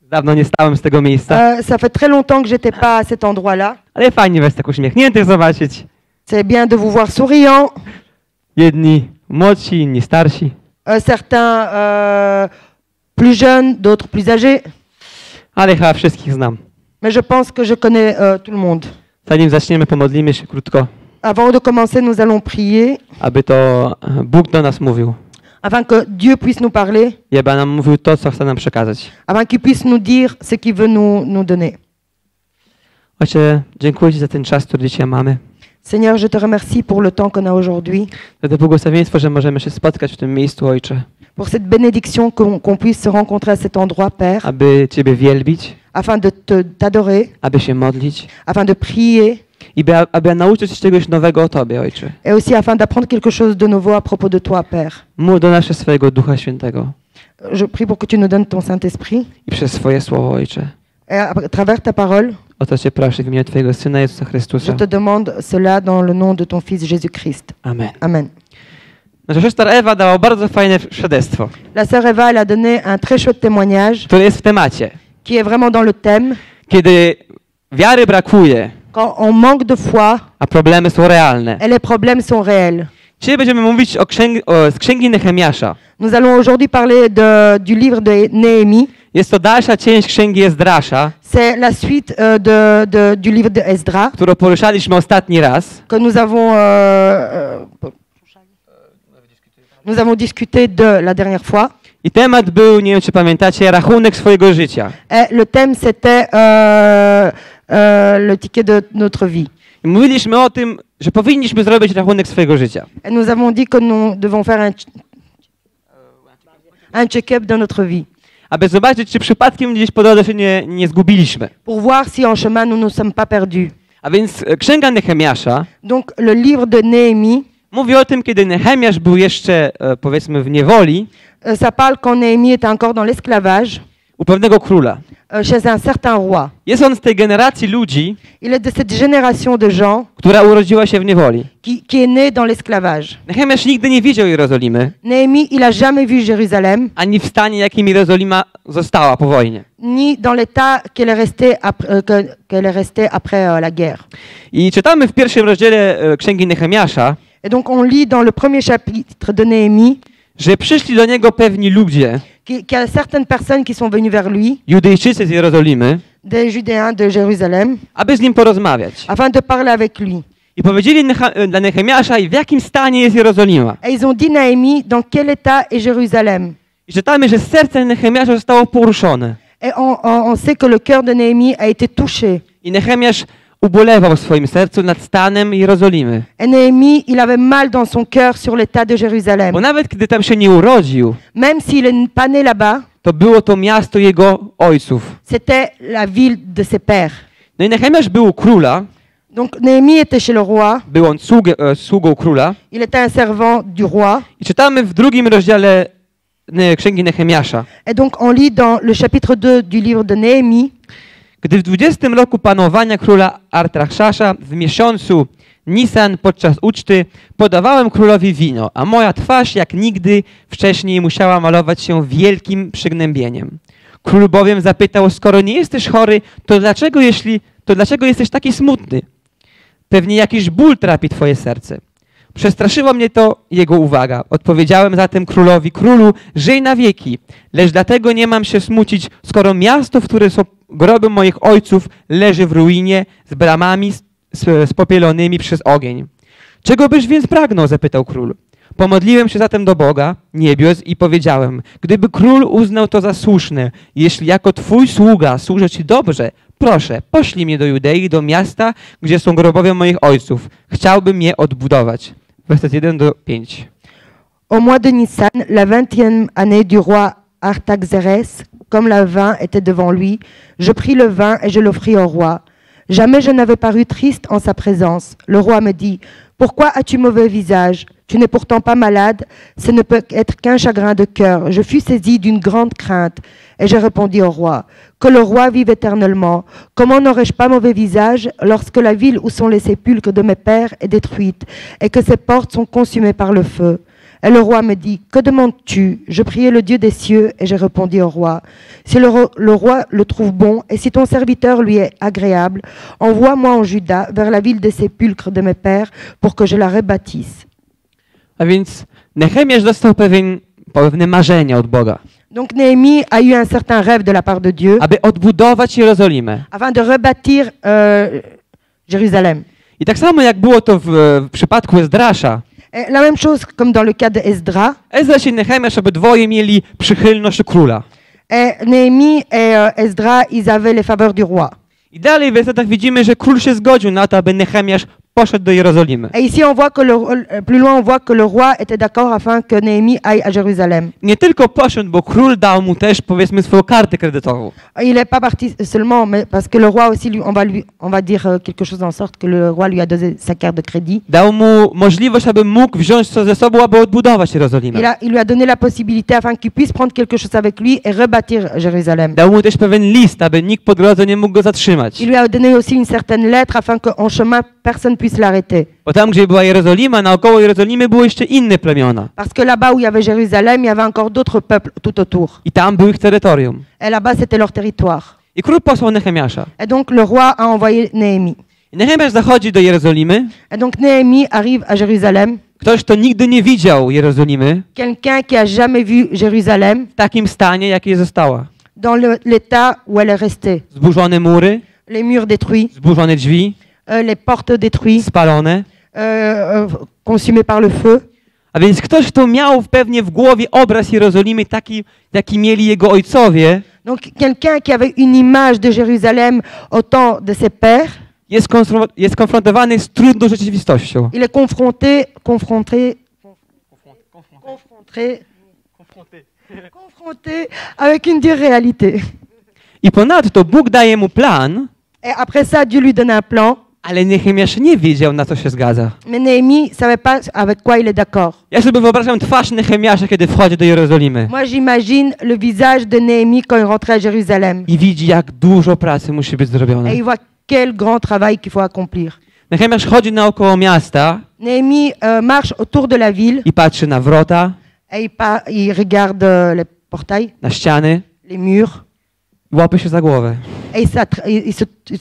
Dawno nie stałem z tego miejsca, Ça fait très longtemps que j'étais pas à cet endroit-là. ale fajnie was tak uśmiechniętych zobaczyć. C'est bien de vous voir souriant. Jedni młodsi, inni starsi. Certains plus jeunes, d'autres plus âgés. Ale chyba wszystkich znam. Mais je pense que je connais tout le monde. Zanim zaczniemy, pomodlimy się krótko, Avant de commencer, nous allons prier aby to Bóg do nas mówił. afin que Dieu puisse nous parler, I aby nam mówił to, co chce nam przekazać. afin qu'il puisse nous dire ce qu'il veut nous donner. Ojcze, dziękuję Ci za ten czas, który dzisiaj mamy. Seigneur, je te remercie pour le temps qu'on a aujourd'hui, Za to błogosławieństwo, że możemy się spotkać w tym miejscu, Ojcze. pour cette bénédiction qu'on puisse se rencontrer à cet endroit, Père, Aby Ciebie wielbić, afin de t'adorer, aby się modlić afin de prier, i aby nauczyć się czegoś nowego o Tobie, Ojcze. et aussi afin d'apprendre quelque chose de nouveau à propos de toi, Père. Mów do nas przez swojego Ducha Świętego Je prie pour que tu nous donnes ton Saint-Esprit, i przez swoje Słowo, Ojcze. et à travers ta parole, O to Cię proszę w imieniu Twojego Syna Jezusa je Chrystusa. te demande cela dans le nom de ton Fils Jésus-Christ. Amen. Amen. Nasza siostra Ewa dała bardzo fajne świadectwo, La sœur Eva, elle a donné un très chouette témoignage które jest w temacie. qui est vraiment dans le thème. Kiedy wiary brakuje, Quand on manque de foi a problemy są realne. et les problèmes sont réels. Dzisiaj będziemy mówić z Księgi Nehemiasza. Nous allons aujourd'hui parler du livre de Néhémie. Jest to dalsza część Księgi Ezdrasza, C'est la suite du livre de Esdra którą poruszaliśmy ostatni raz. que nous avons discuté de la dernière fois. I temat był, nie wiem czy pamiętacie, rachunek swojego życia. Et le thème, c'était le ticket de notre vie. I mówiliśmy o tym, że powinniśmy zrobić rachunek swojego życia. Et nous avons dit que nous devons faire un check-up de notre vie Aby zobaczyć, czy przypadkiem gdzieś po drodze się nie zgubiliśmy. pour voir si en chemin nous ne sommes pas perdus. A więc Księga Nehemiasza Donc le livre de Néhémie, mówi o tym, kiedy Nehemiasz był jeszcze, powiedzmy, w niewoli ça parle quand Néhémie était encore dans l'esclavage u pewnego króla. chez un certain roi. Jest on z tej generacji ludzi, Il est de cette génération de gens która urodziła się w niewoli. qui est né dans l'esclavage. Nehemiasz nigdy nie widział Jerozolimy, Néhémie, il a jamais vu Jérusalem, ani w stanie, jakim Jerozolima została po wojnie. ni dans l'état qu'elle est restée après la guerre. I czytamy w pierwszym rozdziale Księgi Nehemiasza, Et donc on lit dans le premier chapitre de Néhémie że przyszli do niego pewni ludzie, qu'il y a certaines personnes qui sont venues vers lui, Judejczycy z Jerozolimy, des Judéens de Jérusalem, aby z nim porozmawiać. afin de parler avec lui. I powiedzieli dla Nehemiasza, w jakim stanie jest Jerozolima. Et ils ont dit Néhémie, dans quel état est Jérusalem? I czytamy, że serce Nehemiasza zostało poruszone. Et on sait que le cœur de Néhémie a été touché. I Nehemiasz ubolewał w swoim sercu nad stanem Jerozolimy. Et Néhémie, il avait mal dans son cœur sur l'état de Jérusalem. Bo nawet kiedy tam się nie urodził, Même s'il n'est pas né là-bas, to było to miasto jego ojców. c'était la ville de ses pères. No i Nehemiasz był u króla, Donc Néhémie était chez le roi, był on sługą króla. il était un servant du roi. I czytamy w drugim rozdziale Księgi Nehemiasza. Et donc on lit dans le chapitre 2 du livre de Néhémie, Gdy w 20 roku panowania króla Artaxerxesa w miesiącu Nisan podczas uczty podawałem królowi wino, a moja twarz jak nigdy wcześniej musiała malować się wielkim przygnębieniem. Król bowiem zapytał, skoro nie jesteś chory, to dlaczego jesteś taki smutny? Pewnie jakiś ból trapi twoje serce. Przestraszyła mnie to jego uwaga. Odpowiedziałem zatem królowi, królu, żyj na wieki, lecz dlatego nie mam się smucić, skoro miasto, w którym są groby moich ojców, leży w ruinie z bramami spopielonymi przez ogień. Czego byś więc pragnął? Zapytał król. Pomodliłem się zatem do Boga niebios i powiedziałem, gdyby król uznał to za słuszne, jeśli jako twój sługa służę ci dobrze, proszę, poślij mnie do Judei, do miasta, gdzie są grobowie moich ojców. Chciałbym je odbudować. Werset 1-5. au mois de Nisan, la 20e année du roi Artaxerxès, comme le vin était devant lui, je pris le vin et je l'offris au roi. Jamais je n'avais paru triste en sa présence. Le roi me dit, pourquoi as-tu mauvais visage? Tu n'es pourtant pas malade, ce ne peut être qu'un chagrin de cœur. Je fus saisi d'une grande crainte et je répondis au roi, que le roi vive éternellement. Comment n'aurais-je pas mauvais visage lorsque la ville où sont les sépulcres de mes pères est détruite et que ses portes sont consumées par le feu? Et le roi me dit, que demandes-tu? Je priai le Dieu des cieux et je répondis au roi, si le roi le trouve bon et si ton serviteur lui est agréable, envoie-moi en Juda vers la ville des sépulcres de mes pères pour que je la rebâtisse. A więc Nehemiasz dostał pewne marzenie od Boga, Donc Néhémie a eu un certain rêve de la part de Dieu aby odbudować Jerozolimę. afin de rebâtir Jérusalem. I tak samo jak było to w przypadku Ezdrasza, Et la même chose comme dans le cas de Esdras. Ezdrasz i Nehemiasz obydwoje mieli przychylność króla. Et Néhémie et Esdras, ils avaient les faveurs du roi. I dalej w wersetach widzimy, że król się zgodził na to, aby Nehemiasz poszedł do Jerozolimy. Et ici, on voit que plus loin, on voit que le roi était d'accord afin que Néhémie aille à Jérusalem. Nie tylko poszedł, bo król dał mu też, powiedzmy, swoją kartę kredytową. Il n'est pas parti seulement, mais parce que le roi aussi, on va dire quelque chose en sorte que le roi lui a donné sa carte de crédit. Dał mu możliwość, aby mógł wziąć co ze sobą, aby odbudować Jerozolimę. Il lui a donné la possibilité afin qu'il puisse prendre quelque chose avec lui et rebâtir Jérusalem. Dał mu też pewien list, aby nikt po drodze nie mógł go zatrzymać. Il lui a donné aussi une certaine lettre afin qu'en chemin, personne puisse l'arrêter. Bo tam, gdzie była Jerozolima, naokoło Jerozolimy były jeszcze inne plemiona. Parce que là-bas où il y avait Jérusalem, il y avait encore d'autres peuples tout autour. I tam był ich terytorium. Et là-bas, c'était leur territoire. I król posłał Nehemiasza. Et donc le roi a envoyé Néhémie. I Nehemiasz zachodzi do Jerozolimy. Et donc Néhémie arrive à Jérusalem. Ktoś, kto nigdy nie widział Jerozolimy Quelqu'un qui a jamais vu Jérusalem w takim stanie, jakiej została. dans l'état où elle est restée. Zburzone mury, Les murs détruits, zburzone drzwi, les portes détruites, spalone. consumées par le feu. A więc ktoś, kto miał pewnie w głowie obraz Jerozolimy taki, jaki mieli jego ojcowie, Donc quelqu'un qui avait une image de Jérusalem au temps de ses pères, jest konfrontowany z trudną rzeczywistością. il est confronté avec une dure réalité. I ponadto Bóg daje mu plan, Et après ça, Dieu lui donne un plan, ale Nehemiasz nie wiedział, na co się zgadza. mais Néhémie ne savait pas avec quoi il est d'accord. Ja sobie wyobrażam twarz Nehemiasza, kiedy wchodzi do Jerozolimy Moi, j'imagine le visage de Néhémie quand il rentrait à Jérusalem. i widzi, jak dużo pracy musi być zrobione. Et il voit quel grand travail qu'il faut accomplir. Nehemiasz chodzi naokoło miasta Néhémie marche autour de la ville i patrzy na wrota, et il regarde les portails, na ściany les murs, i łapie się za głowę. et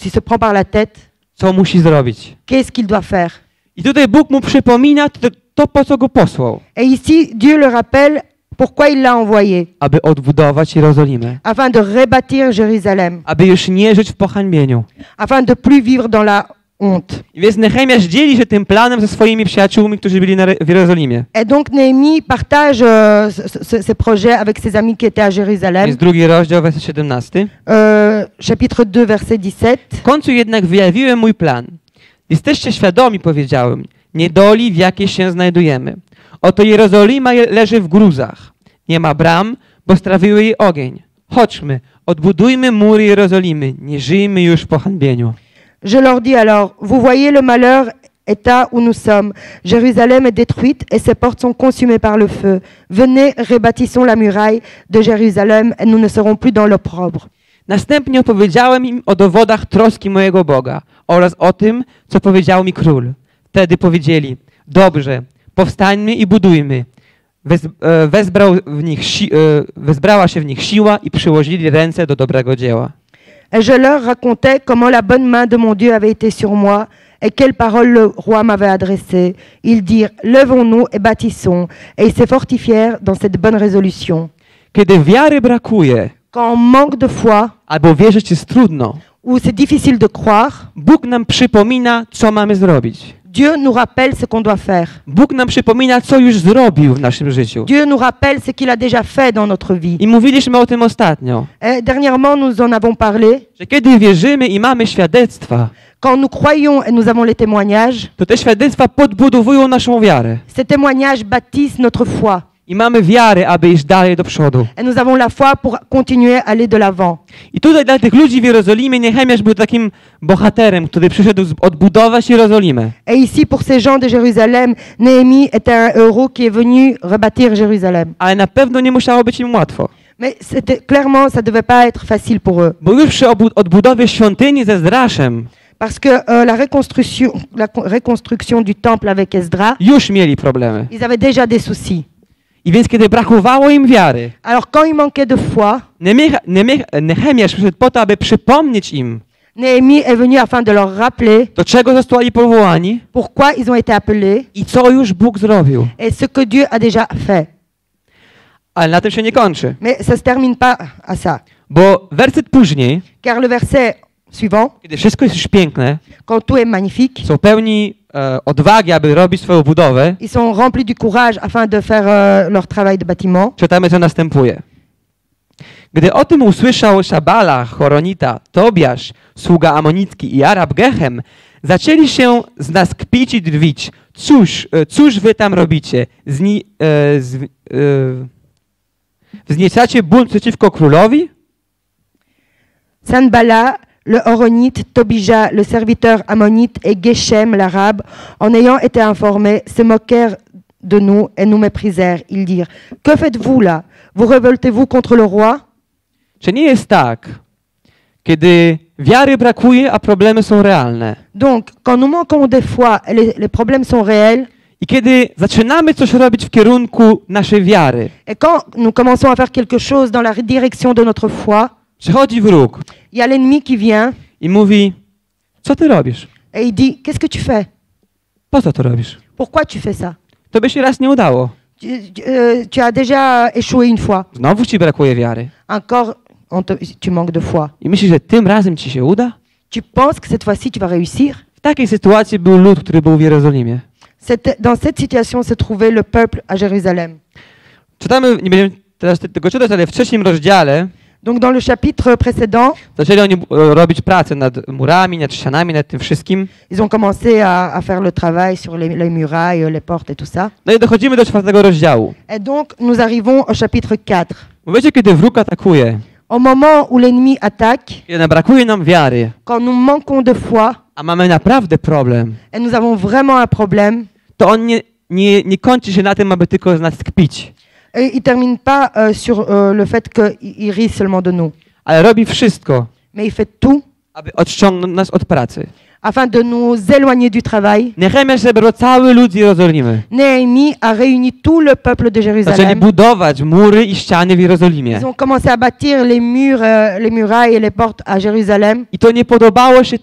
il se prend par la tête. Co musi zrobić? Qu'est-ce qu'il doit faire? I tutaj Bóg mu przypomina to, po co go posłał. Et ici, Dieu le rappelle pourquoi il l'a envoyé. Aby odbudować Jerozolimę. Afin de rebâtir Jérusalem. Aby już nie żyć w pohańbieniu. Afin de plus vivre dans la honte. I więc Nehemiasz dzieli się tym planem ze swoimi przyjaciółmi, którzy byli w Jerozolimie. Et donc Néhémie partage ces projets avec ses amis qui étaient à Jérusalem. Jest drugi rozdział, werset 17. Chapitre 2, verset 17. W końcu jednak wyjawiłem mój plan. Jesteście świadomi, powiedziałem, niedoli, w jakiej się znajdujemy. Oto Jerozolima leży w gruzach. Nie ma bram, bo strawiły jej ogień. Chodźmy, odbudujmy mury Jerozolimy. Nie żyjmy już w pohańbieniu. Je leur dis alors, vous voyez le malheur état où nous sommes. Jérusalem est détruite et ses portes sont consumées par le feu. Venez, rebâtissons la muraille de Jérusalem et nous ne serons plus dans l'opprobre. Następnie opowiedziałem im o dowodach troski mojego Boga oraz o tym, co powiedział mi król. Wtedy powiedzieli, dobrze, powstańmy i budujmy. Wezbrała się w nich siła i przyłożyli ręce do dobrego dzieła. Et je leur racontais comment la bonne main de mon Dieu avait été sur moi et quelles paroles le roi m'avait adressées. Ils dirent, levons-nous et bâtissons. Et ils se fortifièrent dans cette bonne résolution. Kiedy wiary brakuje, Quand on manque de foi, albo wierzyć jest trudno, ou c'est difficile de croire, Bóg nam przypomina, co mamy zrobić. Dieu nous rappelle ce qu'on doit faire. Bóg nam przypomina, co już zrobił w naszym życiu. Dieu nous rappelle ce qu'il a déjà fait dans notre vie. I mówiliśmy o tym ostatnio, Et dernièrement, nous en avons parlé. że kiedy wierzymy i mamy świadectwa, Quand nous croyons et nous avons les témoignages, to te świadectwa podbudowują naszą wiarę. ces témoignages bâtissent notre foi. I mamy wiarę, aby iść dalej do przodu. Et nous avons la foi pour continuer à aller de l'avant. I tutaj dla tych ludzi w Jerozolimie Nehemiasz był takim bohaterem, który przyszedł odbudować Jerozolimę. Et ici, pour ces gens de Jérusalem, Néhémie était un héros qui est venu rebâtir Jérusalem. Ale na pewno nie musiało być im łatwo. Mais c'était clairement, ça devait pas être facile pour eux. Bo już przy odbudowie świątyni ze Ezdraszem Parce que la reconstruction du temple avec Esdras, już mieli problemy. ils avaient déjà des soucis. I więc kiedy brakowało im wiary, Alors quand il manquait de foi, Nehemiasz przyszedł po to, aby przypomnieć im, Néhémie est venu afin de leur rappeler do czego zostali powołani pourquoi ils ont été appelés i co już Bóg zrobił. et ce que Dieu a déjà fait. Ale na tym się nie kończy, Mais ça ne se termine pas à ça. bo werset później, Car le verset suivant, kiedy wszystko jest już piękne, quand tout est magnifique, są pełni odwagi, aby robić swoją budowę, ils sont remplis du courage afin de faire leur travail de bâtiment. czytamy, co następuje. Gdy o tym usłyszał Szabala, Choronita, Tobiasz, sługa Amonicki i Arab Gechem, zaczęli się z nas kpić i drwić. Cóż wy tam robicie? Wzniecacie bunt przeciwko królowi? Sanballat, le Horonite, Tobija, le serviteur ammonite et Geshem, l'arabe, en ayant été informés, se moquèrent de nous et nous méprisèrent. Ils dirent, que faites-vous là? Vous révoltez-vous contre le roi? Czy nie jest tak, kiedy wiary brakuje, a problemy są realne? Donc, quand nous manquons des fois, et les problèmes sont réels, I kiedy zaczynamy coś robić w kierunku naszej wiary, et quand nous commençons à faire quelque chose dans la direction de notre foi, przychodzi wróg il y a l'ennemi qui vient i mówi, co ty robisz? et il dit, qu'est-ce que tu fais? Po co to robisz? Pourquoi tu fais ça? To by się raz nie udało. Tu as déjà échoué une fois. Znowu ci brakuje wiary. Encore, tu manques de foi. I myślisz, że tym razem ci się uda? Tu penses que cette fois-ci, tu vas réussir? W takiej sytuacji był lud, który był w Jerozolimie. Dans cette situation se trouvait le peuple à Jérusalem. Czytamy, nie będziemy teraz tego czytać, ale w 3 rozdziale Donc dans le chapitre précédent, zaczęli oni robić pracę nad murami, nad ścianami, nad tym wszystkim. ils ont commencé à faire le travail sur les murailles, les portes et tout ça. No i dochodzimy do 4 rozdziału. Et donc nous arrivons au chapitre 4. Wiecie, kiedy wróg atakuje, Au moment où l'ennemi attaque, kiedy brakuje nam wiary, quand nous manquons de foi a mamy naprawdę problem, et nous avons vraiment un problème, to on nie kończy się na tym, aby tylko z nas kpić, et il ne termine pas sur le fait qu'il rit seulement de nous, ale robi wszystko, mais il fait tout aby odciągnąć nas od pracy. afin de nous éloigner du travail. Nehemiasz zebrał cały lud z Jerozolimy. Néhémie a réuni tout le peuple de Zaczęli Jérusalem. budować mury i ściany w Jerozolimie. Ils ont commencé à bâtir les murs, les murailles et les portes à Jérusalem. I to nie podobało się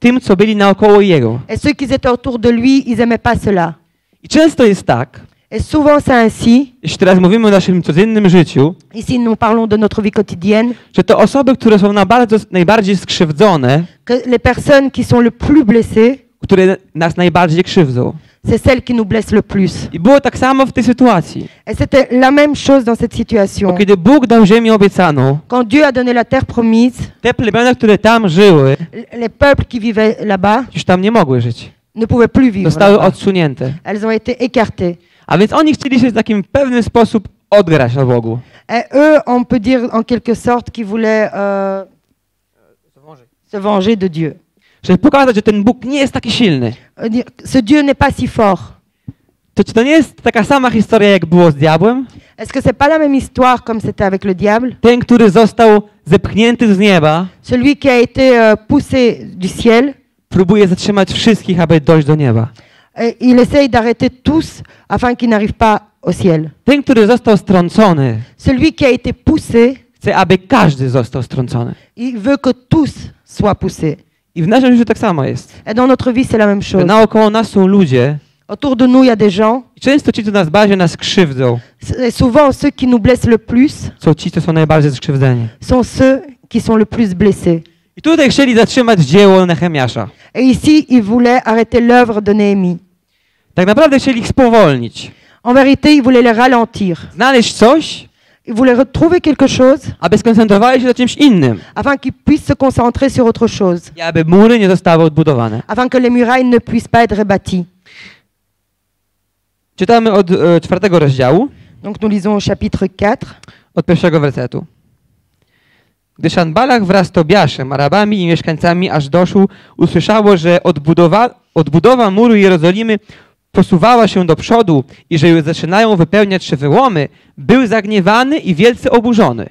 tym, co byli naokoło jego. Et ceux qui étaient autour de lui, ils n'aimaient pas cela. I często jest tak, Et souvent c'est ainsi, jeśli teraz mówimy o naszym codziennym życiu, ici nous parlons de notre vie quotidienne, że to osoby, które są najbardziej skrzywdzone, que les personnes qui sont le plus blessées, które nas najbardziej krzywdzą. c'est celles qui nous blessent le plus. I było tak samo w tej sytuacji. Et c'était la même chose dans cette Bo situation. kiedy Bóg dał ziemię obiecaną, Quand Dieu a donné la terre promise, te plemiona, które tam żyły, les peuples qui vivaient là-bas już tam nie mogły żyć. ne pouvaient plus vivre Zostały là-bas. odsunięte. Elles ont été écartées. A więc oni chcieli się w takim pewnym sposób odgrać na Bogu. Et eux, on peut dire en quelque sorte qu'ils voulaient se venger de Dieu. Żeby pokazać, że ten Bóg nie jest taki silny. Dire, ce Dieu n'est pas si fort. To czy to nie jest taka sama historia, jak było z diabłem? Est-ce que c'est pas la même histoire comme c'était avec le diable? Ten, który został zepchnięty z nieba, Celui qui a été poussé du ciel, próbuje zatrzymać wszystkich, aby dojść do nieba. et il essaye d'arrêter tous afin qu'ils n'arrivent pas au ciel. Ten, który został strącony, Celui qui a été poussé, chce, aby każdy został strącony. il veut que tous soient poussés. I w naszym życiu tak samo jest. Et dans notre vie, c'est la même Że chose. naokoło nas są ludzie Autour de nous, il y a des gens, i często ci, co nas bardziej nas krzywdzą, et souvent ceux qui nous blessent le plus są ci, co są najbardziej skrzywdzeni. sont ceux qui sont le plus blessés. I tutaj chcieli zatrzymać dzieło Nehemiasza. Et ici, ils voulaient arrêter l'œuvre de Néhémie. Tak naprawdę chcieli ich spowolnić. En vérité, ils voulaient les ralentir. Znaleźć coś, Ils voulaient retrouver quelque chose aby skoncentrowali się na czymś innym. afin qu'ils puissent se concentrer sur autre chose, I aby mury nie zostały odbudowane. afin que les murailles ne puissent pas être rebâties. Czytamy od 4 rozdziału, Donc nous lisons au chapitre 4. od 1 wersetu. Gdy Sanballat wraz z Tobiaszem, Arabami i mieszkańcami Ażdoszu usłyszało, że odbudowa muru Jerozolimy posuwała się do przodu i że już zaczynają wypełniać się wyłomy, był zagniewany i wielce oburzony.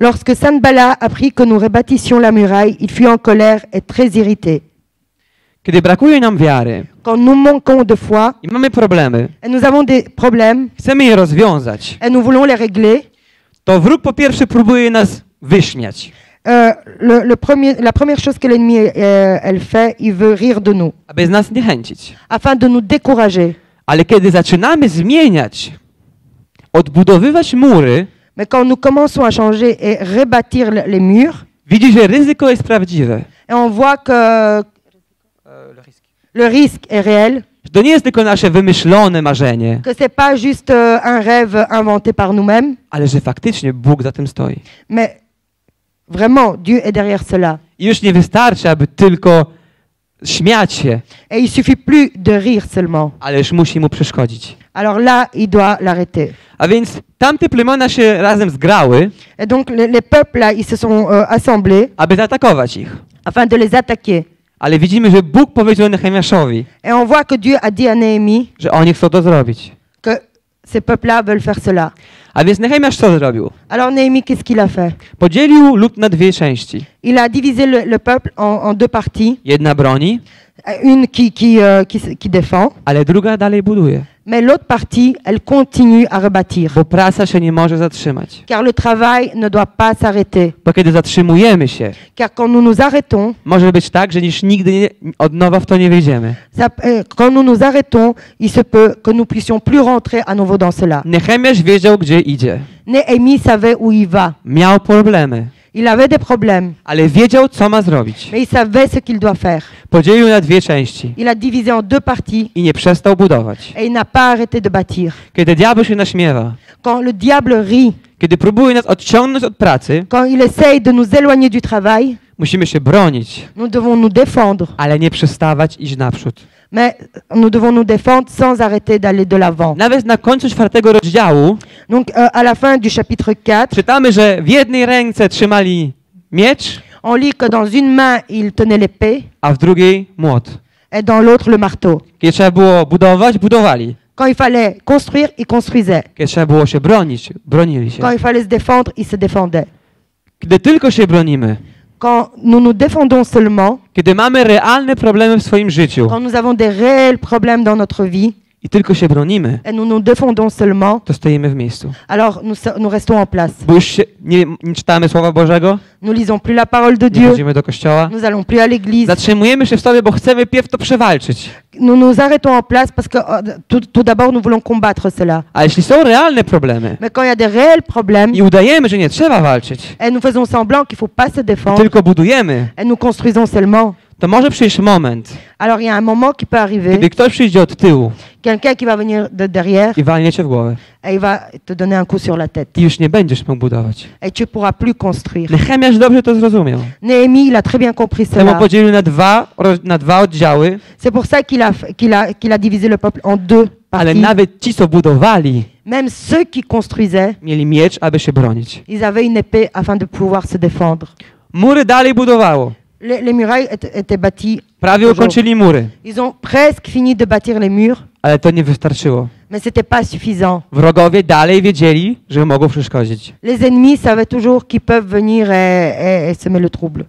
Lorsque Sanballat apprit que nous rebâtissions la muraille, il fut en colère et très irrité. Kiedy brakuje nam wiary Quand nous manquons de foi i mamy problemy, et nous avons des problèmes chcemy je rozwiązać, et nous voulons les régler, to wróg po pierwsze próbuje nas wyśmiać, la première chose que l'ennemi elle fait, il veut rire de nous, aby z nas zniechęcić. afin de nous décourager. Ale kiedy zaczynamy zmieniać, odbudowywać mury, Mais quand nous commençons à changer et rebâtir les murs, widzi, że ryzyko jest prawdziwe. et on voit que le risque est réel, Że to nie jest tylko nasze wymyślone marzenie, que c'est pas juste un rêve inventé par nous-mêmes, ale że faktycznie Bóg za tym stoi. mais vraiment Dieu est derrière cela. I już nie wystarczy, aby tylko śmiać się, Et il suffit plus de rire seulement. ale już musi mu przeszkodzić. Alors là, il doit l'arrêter. A więc tamte plemiona się razem zgrały, Et donc les peuples là, ils se sont assemblés aby zaatakować ich. afin de les attaquer. Ale widzimy, że Bóg powiedział Nehemiaszowi, Et on voit que Dieu a dit à Néhémie że oni chcą to zrobić. que ces peuples-là veulent faire cela. A więc Nehemiasz co zrobił? Alors Néhémie, qu'est-ce qu'il a fait? Podzielił lud na dwie części. Il a divisé le peuple en deux parties. Jedna broni, Une qui défend, ale druga dalej buduje. mais l'autre partie, elle continue à rebâtir. Bo praca się nie może zatrzymać. Car le travail ne doit pas s'arrêter. Bo kiedy zatrzymujemy się, Car quand nous nous arrêtons, może być tak, że niż nigdy od nowa w to nie wejdziemy. quand nous nous arrêtons, il se peut que nous puissions plus rentrer à nouveau dans cela. Nehemiasz wiedział, gdzie idzie. Néhémie savait où il va. Miał problemy, Il avait des problèmes, ale wiedział, co ma zrobić. mais il savait ce qu'il doit faire. Podzielił na dwie części Il a divisé en deux parties i nie przestał budować. et il n'a pas arrêté de bâtir. Kiedy diabeł się naśmiewa, Quand le diable rit, kiedy próbuje nas odciągnąć od pracy, quand il essaye de nous éloigner du travail, musimy się bronić, nous devons nous défendre. ale nie przestawać iść naprzód. Mais nous devons nous défendre sans arrêter d'aller de l'avant. Nawet na końcu 4 rozdziału Donc à la fin du chapitre 4, czytamy, że w jednej ręce trzymali miecz, on lit que dans une main, il tenait l'épée a w drugiej młot. et dans l'autre le marteau. Kiedy trzeba było budować, budowali. Quand il fallait construire, il construisait. Kiedy trzeba było się bronić, bronili się. Quand il fallait se défendre, il se défendait. Kiedy tylko się bronimy, Quand nous nous défendons seulement, kiedy mamy realne problemy w swoim życiu quand nous avons des réels problèmes dans notre vie i tylko się bronimy, et nous nous défendons seulement, to stoimy w miejscu. alors nous restons en place. Bo już nie czytamy Słowa Bożego, Nous lisons plus la parole de nie Dieu, chodzimy do kościoła. nous allons plus à l'église. Zatrzymujemy się w sobie, bo chcemy pierw to przewalczyć. Nous nous arrêtons en place parce que tout d'abord nous voulons combattre cela. A jeśli są realne problemy Mais quand il y a des réels problèmes i udajemy, że nie trzeba walczyć, et nous faisons semblant qu'il faut pas se défendre tylko budujemy, et nous construisons seulement, to może przyjść moment, alors il y a un moment qui peut arriver, kiedy ktoś przyjdzie od tyłu quelqu'un qui va venir de derrière i walnie cię w głowę. et il va te donner un coup sur la tête. I już nie będziesz mógł budować. Et tu pourras plus construire. Nehemiasz dobrze to zrozumiał. Néhémie, il a très bien compris Temu cela. podzielił na dwa oddziały, C'est pour ça qu'il a divisé le peuple en deux ale parties. nawet ci, co budowali, Même ceux qui construisaient, mieli miecz, aby się bronić. ils avaient une épée afin de pouvoir se défendre. Mury dalej budowało. Les murailles étaient bâties. Prawie toujours. ukończyli mury, Ils ont presque fini de bâtir les murs, ale to nie wystarczyło. mais c'était pas suffisant. Wrogowie dalej wiedzieli, że mogą przeszkodzić. Les ennemis savaient toujours qu'ils peuvent venir et semer le trouble.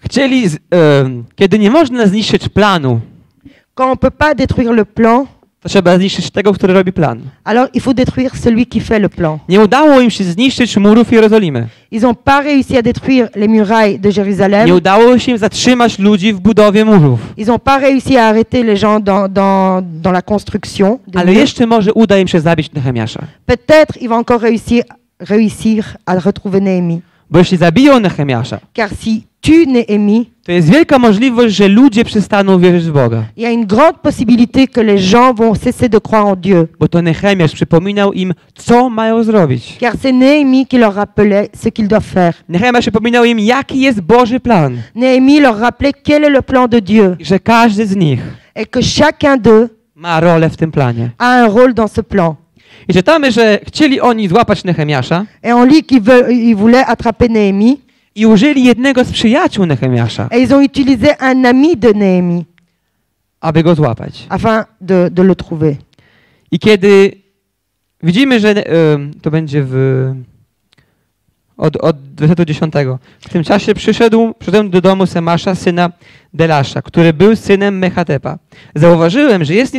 Chcieli, kiedy nie można zniszczyć planu, Quand on peut pas détruire le plan, to trzeba zniszczyć tego, który robi plan. alors il faut détruire celui qui fait le plan. Nie udało im się zniszczyć murów Jerozolimy. Ils n'ont pas réussi à détruire les murailles de Jérusalem. Nie udało się im zatrzymać ludzi w budowie murów. Ils n'ont pas réussi à arrêter les gens dans la construction. des Ale murs. jeszcze może uda im się zabić Nehemiasza. Peut-être il va encore réussir à retrouver Néhémie. Bo jeśli zabiją Nehemiasza, Car si tue Néhémie, to jest wielka możliwość, że ludzie przestaną wierzyć w Boga. il y a une grande possibilité que les gens vont cesser de croire en Dieu. Bo to Nehemiasz przypominał im, co mają zrobić. Car c'est Néhémie qui leur rappelait ce qu'ils doivent faire. Nehemiasz przypominał im, jaki jest Boży plan. Néhémie leur rappelait quel est le plan de Dieu I że każdy z nich et que chacun d'eux ma rolę w tym planie. a un rôle dans ce plan. I czytamy, że chcieli oni złapać Nehemiasza Et on lit qu'ils voulaient attraper Néhémie i użyli jednego z przyjaciół Nehemiasza, et ils ont utilisé un ami de Néhémie aby go złapać. afin de le trouver. I kiedy widzimy, że to będzie w od wersetu 10. W tym czasie przyszedłem do domu Semasza, syna Delasza, który był synem Mechatepa. Zauważyłem, że jest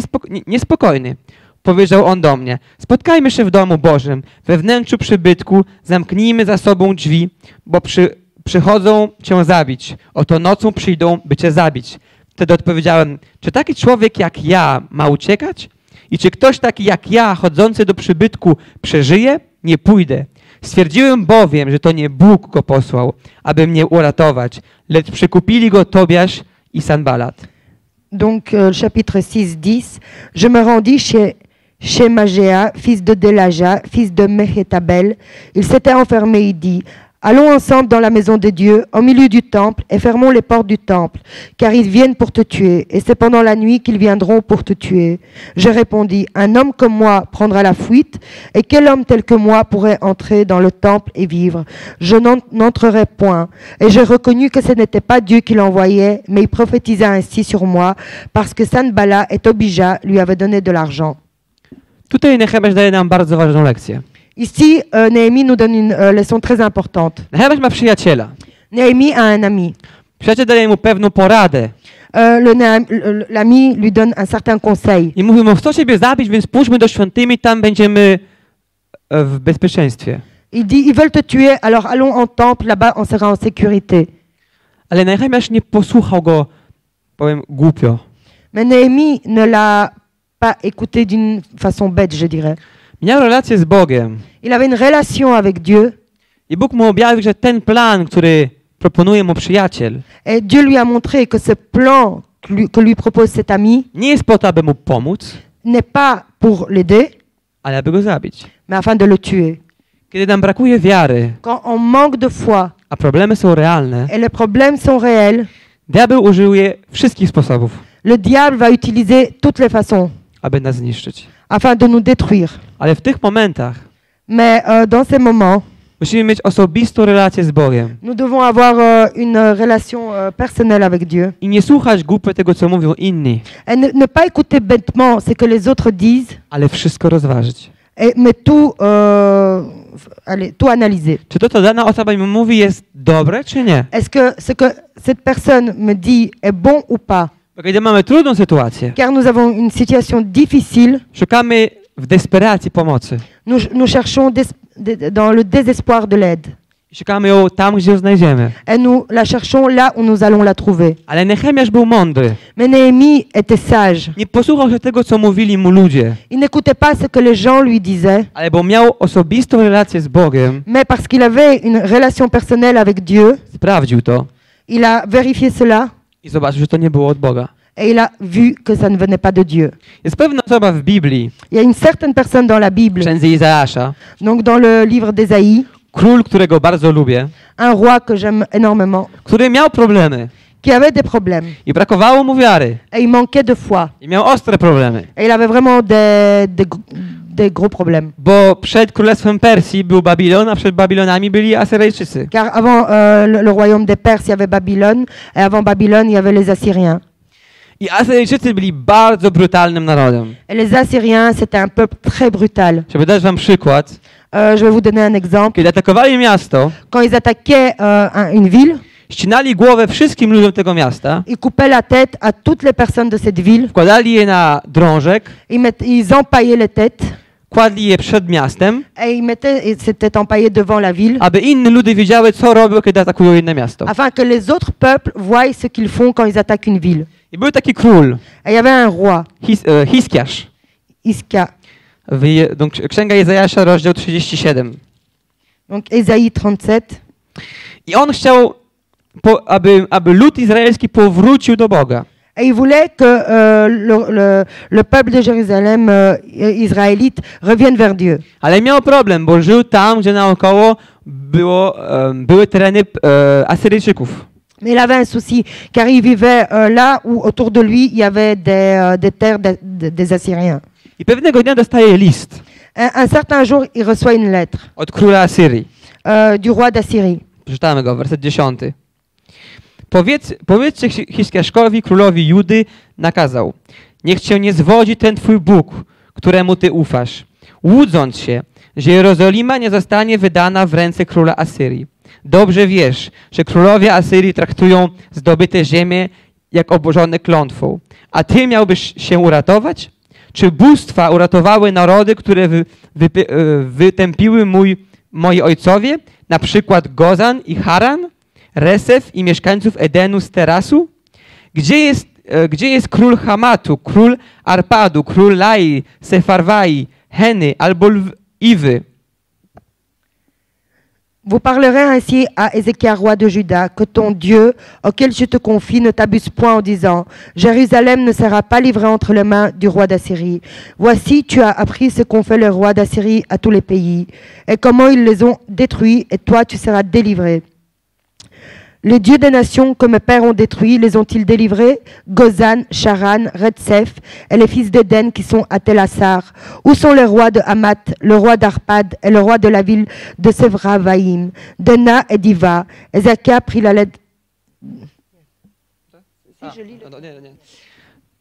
niespokojny. Powiedział on do mnie: spotkajmy się w domu Bożym, we wnętrzu przybytku, zamknijmy za sobą drzwi, bo przychodzą cię zabić. Oto nocą przyjdą, by cię zabić. Wtedy odpowiedziałem: czy taki człowiek jak ja ma uciekać? I czy ktoś taki jak ja, chodzący do przybytku, przeżyje? Nie pójdę. Stwierdziłem bowiem, że to nie Bóg go posłał, aby mnie uratować, lecz przykupili go Tobiasz i Sanballat. Donc, chapitre 6-10, je me rendis chez Magéa, fils de Delaja, fils de Mehetabel. Il s'était enfermé et dit: allons ensemble dans la maison de Dieu, au milieu du temple, et fermons les portes du temple, car ils viennent pour te tuer, et c'est pendant la nuit qu'ils viendront pour te tuer. Je répondis: un homme comme moi prendra la fuite, et quel homme tel que moi pourrait entrer dans le temple et vivre? Je n'entrerai point. Et j'ai reconnu que ce n'était pas Dieu qui l'envoyait, mais il prophétisa ainsi sur moi, parce que Sanballat et Tobija lui avaient donné de l'argent. Tutaj Nehemiasz daje nam bardzo ważną lekcję. Ici, Néhémie nous donne une leçon très importante. Nehemiasz ma przyjaciela. Néhémie a un ami. Przyjaciel daje mu pewną poradę. L'ami lui donne un certain conseil. I mówi mu: chcą ciebie zabić, więc pójdźmy do świątyni, tam będziemy w bezpieczeństwie. Il dit: ils veulent te tuer, alors allons en temple, là-bas on sera en sécurité. Ale Nehemiasz nie posłuchał go, powiem, głupio. Mais Néhémie ne l'a pas écouté d'une façon bête, je dirais. Miał relację z Bogiem. Il avait une relation avec Dieu. I Bóg mu objawił, że ten plan, który proponuje mu przyjaciel, Et Dieu lui a montré que ce plan que lui propose cet ami nie jest po to, aby mu pomóc, n'est pas pour l'aider, ale aby go zabić. mais afin de le tuer. Kiedy nam brakuje wiary, Quand on manque de foi a problemy są realne, et les problèmes sont réels, diabeł użyje wszystkich sposobów, le diable va utiliser toutes les façons aby nas zniszczyć. afin de nous détruire. Ale w tych momentach Mais dans ces moments, musimy mieć osobistą relację z Bogiem nous devons avoir une relation personnelle avec Dieu. i nie słuchać głupio tego, co mówią inni, Et ne pas écouter bêtement ce que les autres disent, ale wszystko rozważyć. mais tout analyser. Czy to, co dana osoba mi mówi, jest dobre, czy nie? Est-ce que ce que cette personne me dit est bon ou pas? Bo kiedy mamy trudną sytuację, Car nous avons une situation difficile, szukamy w desperacji pomocy. nous cherchons dans le désespoir de l'aide. I szukamy ją tam, gdzie ją znajdziemy. Et nous la cherchons là où nous allons la trouver. Ale Nehemiasz był mądry. Mais Néhémie était sage. Nie posłuchał się tego, co mówili mu ludzie, Il n'écoutait pas ce que les gens lui disaient, ale bo miał osobistą relację z Bogiem, mais parce qu'il avait une relation personnelle avec Dieu, sprawdził to il a vérifié cela i zobaczył, że to nie było od Boga. et il a vu que ça ne venait pas de Dieu. Jest pewna osoba w Biblii, Il y a une certaine personne dans la Bible, księdze Izaasza, donc dans le livre d'Ésaïe, król, którego bardzo lubię, un roi que j'aime énormément, który miał problemy qui avait des problèmes i brakowało mu wiary et il manquait de foi. i miał ostre problemy, Et il avait vraiment des gros problèmes. bo przed królestwem Persji był Babilon, a przed Babilonami byli Asyryjczycy. Car avant le royaume des Perses, il y avait Babylone, et avant Babylone, il y avait les Assyriens. I Asyryjczycy byli bardzo brutalnym narodem. Et les Assyriens, c'était un peuple très brutal. Żeby dać wam przykład, Je vais vous donner un exemple. kiedy atakowali miasto, Quand ils attaquaient une ville, ścinali głowę wszystkim ludziom tego miasta, ils coupaient la tête à toutes les personnes de cette ville. wkładali je na drążek, Ils empaillaient les têtes kładli je przed miastem, et c'était empaillé devant la ville, aby inne ludy wiedziały, co robią, kiedy atakują inne miasto. afin que les autres peuples voient ce qu'ils font quand ils attaquent une ville. I był taki król, Et il y avait un roi, Hiskiasz. Iska. Księga Izajasza, rozdział 37. Donc Ésaïe 37. I on chciał, aby lud izraelski powrócił do Boga. Et il voulait que le peuple de Jérusalem israélite revienne vers Dieu. Ale miał problem, bo żył tam, gdzie naokoło były tereny Asyryjczyków. Mais il avait un souci, car il vivait là où autour de lui il y avait des terres des Assyriens. I pewnego dnia dostaje list Un certain jour, il reçoit une lettre od króla Asyrii. du roi d'Assyrie. Przeczytamy go, werset 10. Powiedzcie Hiskiaszkowi, królowi Judy, nakazał: niech cię nie zwodzi ten twój Bóg, któremu ty ufasz, łudząc się, że Jerozolima nie zostanie wydana w ręce króla Asyrii. Dobrze wiesz, że królowie Asyrii traktują zdobyte ziemie jak obłożone klątwą. A ty miałbyś się uratować? Czy bóstwa uratowały narody, które wytępiły moi ojcowie? Na przykład Gozan i Haran, Resef i mieszkańców Edenu z Terasu? Gdzie jest król Hamatu, król Arpadu, król Lai, Sefarwai, Heny albo Iwy? Vous parlerez ainsi à Ézéchias, roi de Juda, que ton Dieu, auquel je te confie, ne t'abuse point en disant, Jérusalem ne sera pas livrée entre les mains du roi d'Assyrie. Voici, tu as appris ce qu'ont fait les rois d'Assyrie à tous les pays, et comment ils les ont détruits, et toi tu seras délivré. Les dieux des nations que mes pères ont détruits, les ont-ils délivrés? Gozan, Charan, Retsef et les fils d'Éden qui sont à Tel-Assar. Où sont les rois de Hamath, le roi d'Arpad et le roi de la ville de Sévravaïm, Dena et Diva? Ézéchias prit la lettre.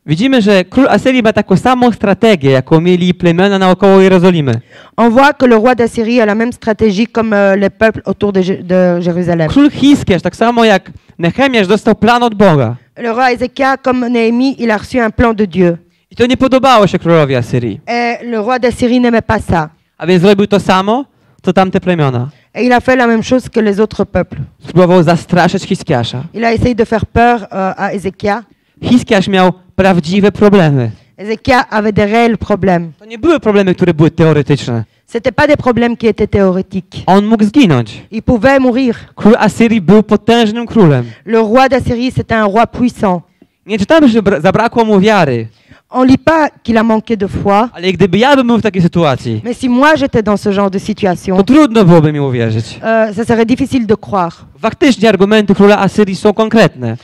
Widzimy, że król Asyrii ma taką samą strategię, jaką mieli plemiona naokoło Jerozolimy. On voit que le roi d'Assyrie a la même stratégie comme les peuples autour de Jérusalem. Król Hiskiasz, tak samo jak Nehemiasz, dostał plan od Boga. Le roi Ézéchias, comme Néhémie, il a reçu un plan de Dieu. I to nie podobało się królowi Asyrii. Et le roi d'Assyrie n'aimait pas ça. A więc zrobił to samo, co tamte plemiona. Et il a fait la même chose que les autres peuples. Spróbował zastraszyć Hiskiasza. Il a essayé de faire peur à Ézéchias. Hiskiasz miał prawdziwe problemy. Ézéchias avait des réels problèmes. To nie były problemy, które były teoretyczne. C'était pas des problèmes qui étaient théoriques. On mógł zginąć. Il pouvait mourir. Król Asyrii był potężnym królem. Le roi d'Assyrie, c'était un roi puissant. Nie czytamy, że zabrakło mu wiary. On lit pas qu'il a manqué de foi. Ale gdyby ja bym był w takiej sytuacji, Mais si moi j'étais dans ce genre de situation, to trudno byłoby mi uwierzyć. ça serait difficile de croire. Faktycznie argumenty króla Asyrii są konkretne.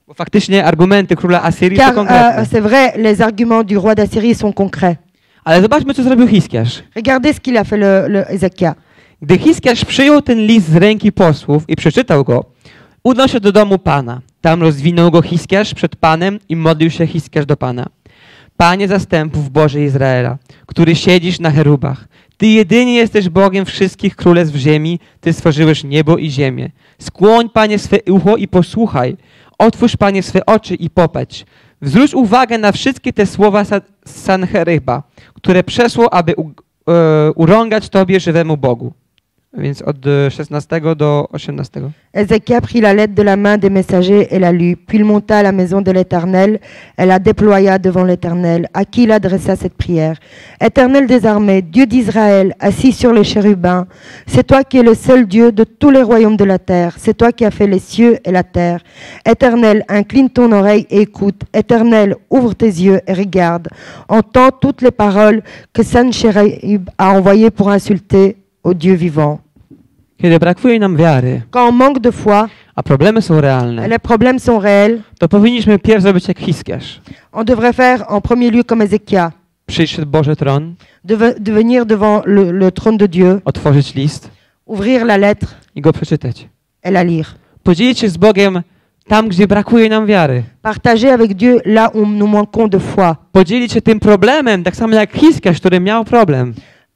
Bo faktycznie argumenty króla Asyrii są Car konkretne. c'est vrai, les arguments du roi d'Assyrie sont concrets. Ale zobaczmy, co zrobił Hiskiasz. Regardez ce qu'il a fait le Ézéchias. Gdy Hiskiasz przyjął ten list z ręki posłów i przeczytał go, udał się do domu Pana. Tam rozwinął go Hiskiasz przed Panem i modlił się Hiskiasz do Pana. Panie zastępów Boże Izraela, który siedzisz na cherubach, Ty jedynie jesteś Bogiem wszystkich królestw ziemi, Ty stworzyłeś niebo i ziemię. Skłoń, Panie, swe ucho i posłuchaj. Otwórz, Panie, swe oczy i popatrz. Zwróć uwagę na wszystkie te słowa Sancheryba, które przesłał, aby urągać Tobie, żywemu Bogu. Więc od 16 do 18. Ézéchias prit la lettre de la main des messagers et la lut. Puis il monta à la maison de l'Éternel et la déploya devant l'Éternel, à qui il adressa cette prière. Éternel des armées, Dieu d'Israël, assis sur les chérubins, c'est toi qui es le seul Dieu de tous les royaumes de la terre. C'est toi qui as fait les cieux et la terre. Éternel, incline ton oreille et écoute. Éternel, ouvre tes yeux et regarde. Entends toutes les paroles que Sanchérib a envoyées pour insulter au Dieu vivant. Kiedy brakuje nam wiary, Quand on manque de foi, a problemy są realne, les problèmes sont réels, to powinniśmy pierw zrobić jak Hiskiasz. on devrait faire en premier lieu comme Ézéchias, Przyjść przed Boży tron, de venir devant le trône de Dieu, otworzyć list ouvrir la lettre i go przeczytać. et la lire. Podzielić się z Bogiem tam, gdzie brakuje nam wiary. Partager avec Dieu là où nous manquons de foi. Podzielić się tym problemem, tak samo jak Hiskiasz, który miał problem.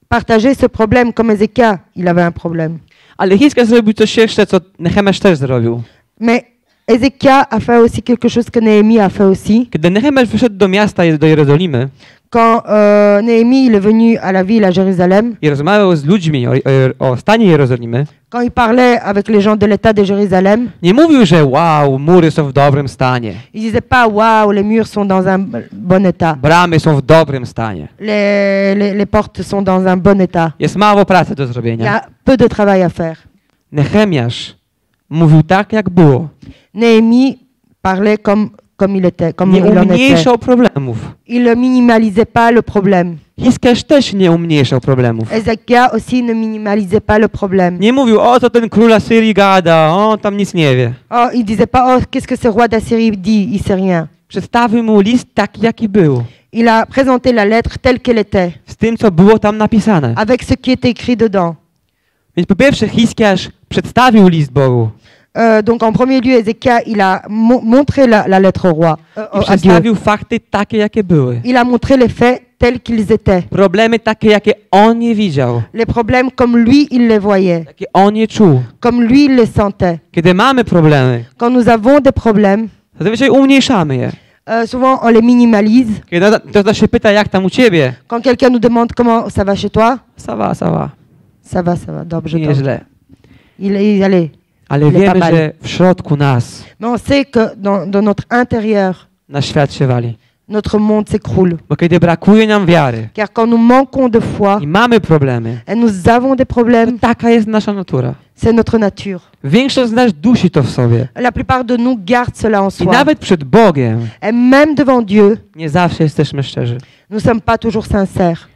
Partager ce problème comme Ézéchias, il avait un problème. Ale Hiskiasz zrobił coś jeszcze, co Nehemiasz też zrobił. Mais Ézéchias a fait aussi quelque chose que Néhémie a fait aussi. Kiedy Nehemiasz wyszedł do miasta, do Jerozolimy Quand Néhémie il est venu à la ville à Jérusalem, i rozmawiał z ludźmi o stanie Jerozolimy, quand il parlait avec les gens de l'état de Jérusalem, nie mówił, że wow, mury są w dobrym stanie, il disait pas waouh, les murs sont dans un bon état, bramy są w dobrym stanie. les portes sont dans un bon état. Jest mało pracy do Il y zrobienia. a peu de travail à faire. Nehemiasz mówił tak, jak było. Néhémie parlait comme il était, comme Nie il en était. umniejszał problemów. Il ne minimalisait pas le problème. Hiskiasz też nie umniejszał problemów. Ézéchias aussi ne minimalisait pas le problème. Nie mówił, o co ten król Asyrii gada, o tam nic nie wie. Oh, il disait pas oh qu'est-ce que ce roi d'Assyrie dit, il sait rien. Przedstawił mu list taki, jaki był. Il a présenté la lettre telle qu'elle était, Z tym, co było tam napisane. avec ce qui était écrit dedans. Więc po pierwsze Hiskiasz przedstawił list Bogu. Donc en premier lieu, Ézéchias, il a montré la lettre au roi, I à Dieu. przedstawił fakty takie, jakie były. Il a montré les faits tels qu'ils étaient. Problemy takie, jakie on je widział, Les problèmes comme lui, il les voyait, jakie on je czuł. comme lui, il les sentait. Kiedy mamy problemy, Quand nous avons des problèmes, to zazwyczaj umniejszamy je. souvent on les minimalise. Kiedy ktoś się pyta, jak tam u ciebie, Quand quelqu'un nous demande comment ça va chez toi, ça va, ça va, dobrze, nie dobrze. źle. Allez. Ale Il est wiemy, pas mal. że w środku nas, Mais on sait que dans notre intérieur, na świat się wali. notre monde s'écroule. Bo kiedy brakuje nam wiary Car quand nous manquons de foi i mamy problemy, et nous avons des to problèmes, taka jest nasza natura. c'est notre nature. Większość z nas dusi to w sobie. La plupart de nous gardent cela en I soi. nawet przed Bogiem Et même devant Dieu, nie zawsze jesteśmy szczerzy. nous ne sommes pas toujours sincères.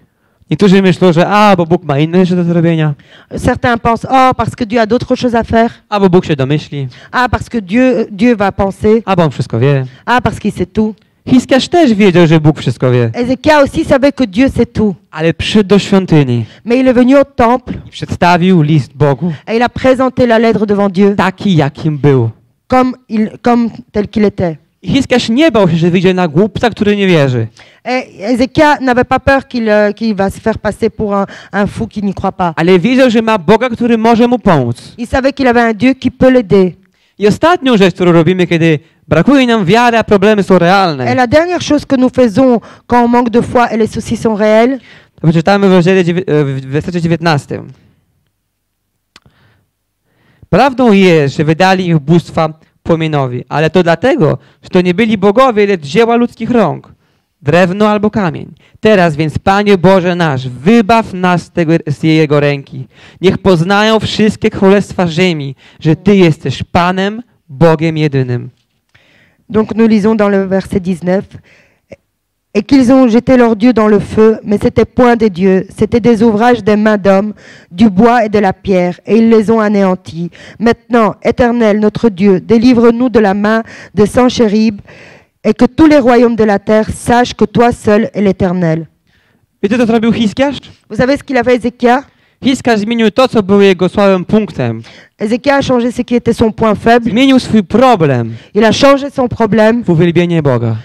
Niektórzy myślą, że bo Bóg ma inne rzeczy do zrobienia, Certains pensent, parce que Dieu a d'autres choses à faire. bo Bóg się domyśli, Parce que Dieu va penser. bo On wszystko wie. Parce qu'il sait tout. Hiskiarz też wiedział, że Bóg wszystko wie, Ézéchias aussi savait que Dieu sait tout. ale przyszedł do świątyni Mais il est venu au temple i przedstawił list Bogu et il a présenté la lettre devant Dieu taki, jakim był. comme tel qu'il était. I Hiskiarz nie bał się, że wyjdzie na głupca, który nie wierzy. Et Ézéchias n'avait pas peur qu'il va se faire passer pour un fou qui n'y croit pas. Ale wiedział, że ma Boga, który może mu pomóc. Il savait qu'il avait un Dieu qui peut l'aider. I ostatnią rzecz, którą robimy, kiedy brakuje nam wiary, a problemy są Et realne, la dernière chose que nous faisons quand on manque de foi et les soucis sont réels, to przeczytamy w rozdziale w wersecie 19. Prawdą jest, że wydali ich bóstwa płomienowi, ale to dlatego, że to nie byli bogowie, lecz dzieła ludzkich rąk, drewno albo kamień. Teraz więc, Panie Boże nasz, wybaw nas z Jego ręki. Niech poznają wszystkie królestwa ziemi, że Ty jesteś Panem, Bogiem jedynym. donc nous lisons dans le verset 19, et qu'ils ont jeté leurs dieux dans le feu, mais c'était point des dieux, c'était des ouvrages des mains d'hommes, du bois et de la pierre, et ils les ont anéantis. Maintenant, Éternel, notre Dieu, délivre-nous de la main de Senchérib, et que tous les royaumes de la terre sachent que toi seul es l'Éternel. Wiecie, co zrobił Hiskiarz? Vous savez ce qu'il a fait Ézéchias? Hiskiarz zmienił to, co było jego słabym punktem. Ézéchias a changé ce qui était son point faible. Zmienił swój problem Il a changé son problème w uwielbienie Boga.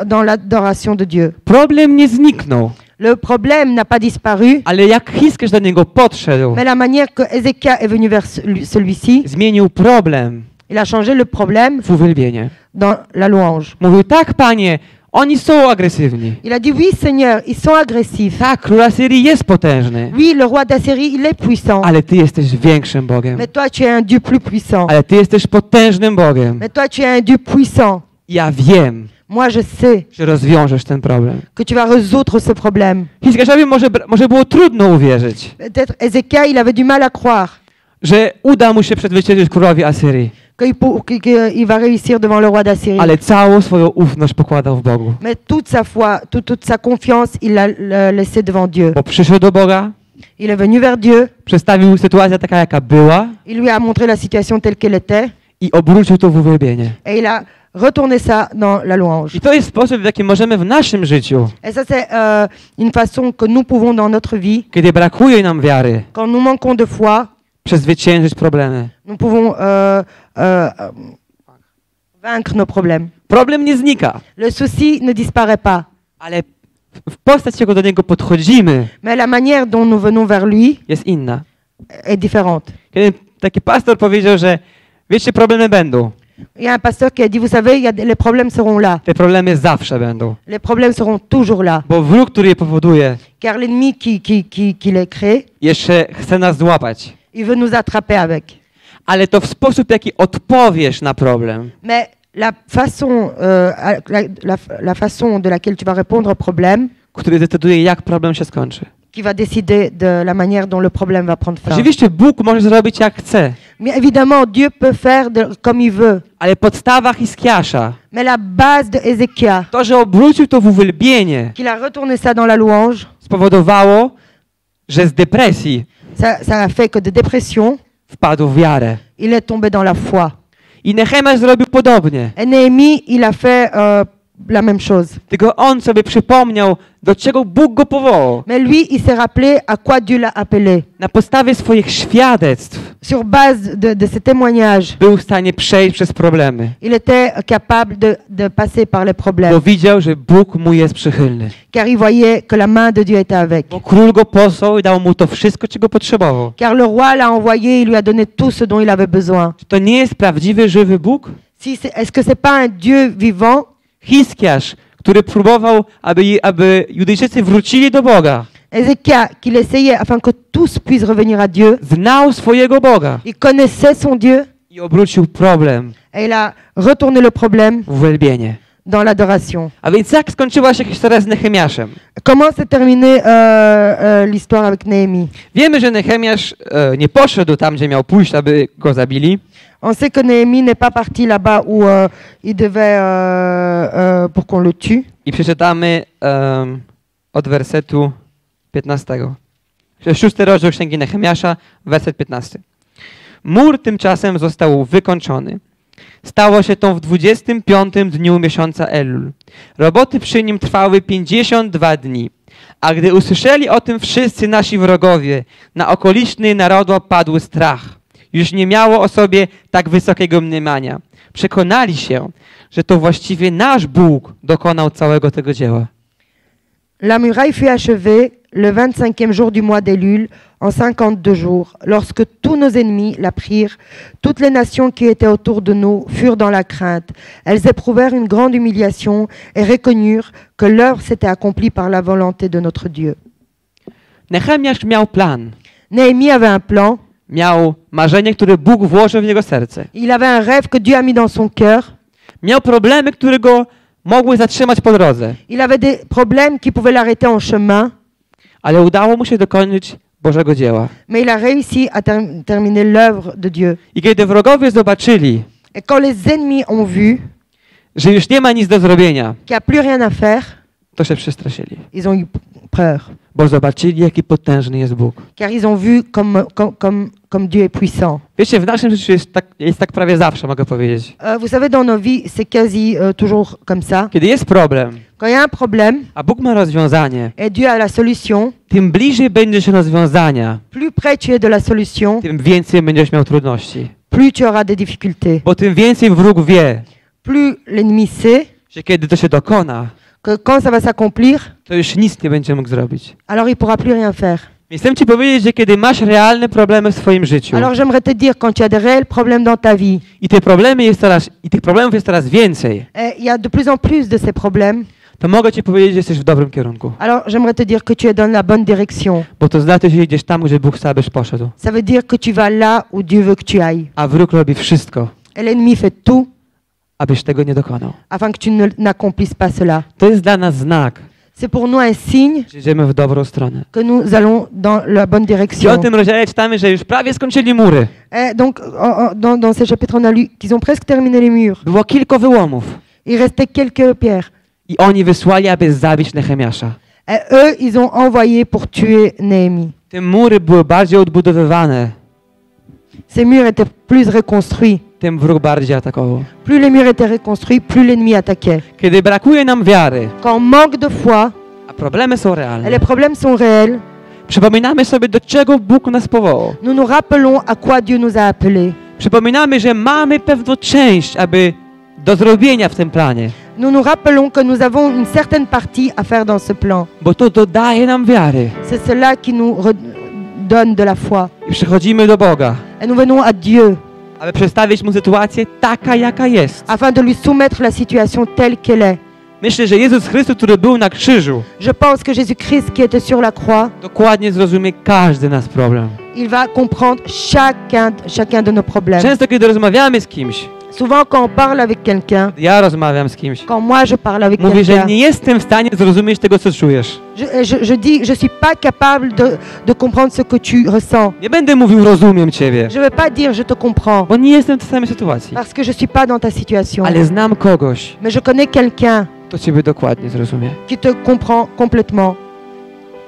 dans l'adoration de Dieu. Problem nie zniknął, Le problème n'a pas disparu, ale jak Hiskiarz do niego podszedł, mais la manière que Ézéchias est venu vers celui-ci, zmienił problem il a changé le problème w uwielbienie. dans la louange. Mówił, tak, Panie, oni są agresywni. Il a dit, oui Seigneur, ils sont agressifs. Tak, król Asyrii jest potężny, Oui, le roi d'Assyrie, il est puissant. ale Ty jesteś większym Bogiem. Mais toi, tu es un Dieu plus puissant. Ale Ty jesteś potężnym Bogiem. Mais toi, tu es un Dieu puissant. Ja wiem, Moi, je sais że rozwiążesz ten problem. que tu vas résoudre ce problème. Hiskiarzowi może było trudno uwierzyć, Peut-être Ézéchias, il avait du mal à croire że uda mu się przezwyciężyć królowi Asyrii, qu'il va réussir devant le roi d'Assyrie. ale całą swoją ufność pokładał w Bogu. Mais toute sa foi, toute sa confiance, il l'a laissé devant Dieu. Bo przyszedł do Boga, Il est venu vers Dieu, przedstawił sytuację taka, jaka była il lui a montré la situation telle qu'elle était, i obrócił to w uwielbienie. et il a retourné ça dans la louange. I to jest sposób, w jaki możemy w naszym życiu, Et ça, c'est une façon que nous pouvons dans notre vie, kiedy brakuje nam wiary, quand nous manquons de foi, przezwyciężyć problemy. nous pouvons vaincre nos problèmes. Problem nie znika, Le souci ne disparaît pas, ale w postać, jaką do niego podchodzimy, mais la manière dont nous venons vers lui jest inna. est différente. Kiedy taki pastor powiedział, że wiecie, problemy będą. Il y a un pasteur qui a dit, vous savez, les problèmes seront là. Te problemy zawsze będą. Les problèmes seront toujours là. Bo wróg, który je powoduje, Car l'ennemi qui les crée, jeszcze chce nas złapać. il veut nous attraper avec. Ale to w sposób, w jaki odpowiesz na problem, Mais la façon, la façon de laquelle tu vas répondre au problème, który decyduje, jak problem się skończy. qui va décider de la manière dont le problème va prendre fin. Oczywiście Bóg może zrobić, jak chce, Mais évidemment, Dieu peut faire comme il veut. ale podstawa Hiskiasza, Mais la base de Ézéchias, to, że obrócił to w uwielbienie, qu'il a retourné ça dans la louange, spowodowało, że z depresji ça a fait que de dépression, wpadł w wiarę. il est tombé dans la foi. I Nehemiasz zrobił podobnie. Et Néhémie, il a fait la même chose. Tylko on sobie przypomniał, do czego Bóg go powołał. Mais lui, il s'est rappelé à quoi Dieu l'a appelé. Na podstawie swoich świadectw sur base de ces témoignages, był w stanie przejść przez problemy. il était capable de passer par les Bo problèmes, widział, że Bóg mu jest przychylny. car il voyait que la main de Dieu était avec. Bo król go posłał i dał mu to wszystko, czego potrzebował. Car le roi l'a envoyé, il lui a donné tout ce dont il avait besoin. Czy to nie jest prawdziwy, żywy Bóg? Est-ce que c'est pas un Dieu vivant? Hiskiarz, który próbował, aby Judejczycy wrócili do Boga. Ézéchias, qu'il essayait afin que tous puissent revenir à Dieu. Znał swojego Boga Il connaissait son Dieu i obrócił problem et il a retourné le problème w uwielbienie. dans l'adoration. A więc jak skończyła się historia z Nehemiaszem? Comment s'est terminée l'histoire avec Néhémie? Wiemy, że Nehemiasz nie poszedł tam, gdzie miał pójść, aby go zabili. On sait que Néhémie n'est pas parti là-bas où il devait pour qu'on le tue. I przeczytamy od wersetu 15. 6 rozdział Księgi Nehemiasza, werset 15. Mur tymczasem został wykończony. Stało się to w 25 dniu miesiąca Elul. Roboty przy nim trwały 52 dni. A gdy usłyszeli o tym wszyscy nasi wrogowie, na okoliczny naród padł strach. Już nie miało o sobie tak wysokiego mniemania. Przekonali się, że to właściwie nasz Bóg dokonał całego tego dzieła. La muraille fut achevée le 25e jour du mois d'Élul, en 52 jours, lorsque tous nos ennemis la prirent. Toutes les nations qui étaient autour de nous furent dans la crainte. Elles éprouvèrent une grande humiliation et reconnurent que l'œuvre s'était accomplie par la volonté de notre Dieu. Nehemiasz miał plan. Néhémie avait un plan. Miał marzenie, które Bóg włożył w jego serce. Il avait un rêve que Dieu a mis dans son cœur. Miał problemy, które go mogły zatrzymać po drodze. Il avait des problèmes qui pouvaient l'arrêter en chemin, Ale udało mu się dokończyć Bożego dzieła. mais il a réussi à terminer l'œuvre de Dieu. I kiedy wrogowie zobaczyli, Et quand les ennemis ont vu że już nie ma nic do zrobienia, qu'il n'y a plus rien à faire, to się przestraszyli. ils ont eu peur. Bo zobaczyli, jaki potężny jest Bóg. Car ils ont vu comme Dieu est puissant. Wiecie, w naszym życiu jest tak prawie zawsze, mogę powiedzieć. Vous savez, dans nos vies, c'est quasi toujours comme ça. Kiedy jest problem, Quand il y a un problème a Bóg ma rozwiązanie, et Dieu a la solution, tym bliżej będziesz rozwiązania, plus près tu es de la solution, tym więcej będziesz miał trudności. plus tu auras des difficultés. Bo tym więcej wróg wie, Plus l'ennemi sait że kiedy to się dokona, que quand ça va s'accomplir, to już nic nie będzie mógł zrobić. alors il pourra plus rien faire. Więc chcę ci powiedzieć, że kiedy masz realne problemy w swoim życiu Alors j'aimerais te dire, quand tu as des réels problèmes dans ta vie, i tych problemów jest coraz więcej, et il y a de plus en plus de ces problèmes, to mogę ci powiedzieć, że jesteś w dobrym kierunku. alors j'aimerais te dire que tu es dans la bonne direction. Bo to znaczy, że idziesz tam, gdzie Bóg chce, abyś poszedł. Ça veut dire que tu vas là où Dieu veut que tu ailles. A wróg robi wszystko, Et l'ennemi fait tout abyś tego nie dokonał. afin que tu n'accomplisses pas cela. To jest dla nas znak, C'est pour nous un signe że idziemy w dobrą stronę. que nous allons dans la bonne W direction. 5 rozdziale czytamy, że już prawie skończyli mury. Et donc, dans ces chapitres, on a lu qu'ils ont presque terminé les murs. Było kilka wyłomów. Il restait quelques pierres. I oni wysłali, aby zabić Nehemiasza. Et eux, ils ont envoyé pour tuer Néhémie. Te mury były bardziej odbudowywane, Ces murs étaient plus reconstruits. tym wróg bardziej atakował. Plus les murs étaient reconstruits, plus l'ennemi attaquait. Kiedy brakuje nam wiary, Quand on manque de foi, a problemy są et realne, les problèmes sont réels, przypominamy sobie, do czego Bóg nas powołał. nous nous rappelons à quoi Dieu nous a appelés. Przypominamy, że mamy pewną część, do zrobienia w tym planie, Nous nous rappelons que nous avons une certaine partie à faire dans ce plan. bo to dodaje nam wiary. C'est cela qui nous donne de la foi. I przychodzimy do Boga, Et nous venons à Dieu aby przedstawić Mu sytuację taka, jaka jest. afin de lui soumettre la situation telle qu'elle est. Myślę, że Jezus Chrystus, który był na krzyżu, Je pense que Jésus-Christ qui était sur la croix, dokładnie zrozumie każdy nasz problem. il va comprendre chacun de nos problèmes. Często, kiedy rozmawiamy z kimś, Souvent quand on parle avec quelqu'un, ja rozmawiam z kimś, quand moi je parle avec mówię, że quelqu'un, nie jestem w stanie zrozumieć tego, co czujesz. je dis, je suis pas capable de comprendre ce que tu ressens. Nie będę mówił, rozumiem Ciebie, Je ne veux pas dire je te comprends, bo nie jestem w tej samej sytuacji. parce que je suis pas dans ta situation. Ale znam kogoś, Mais je connais quelqu'un kto Ciebie dokładnie zrozumie. qui te comprend complètement.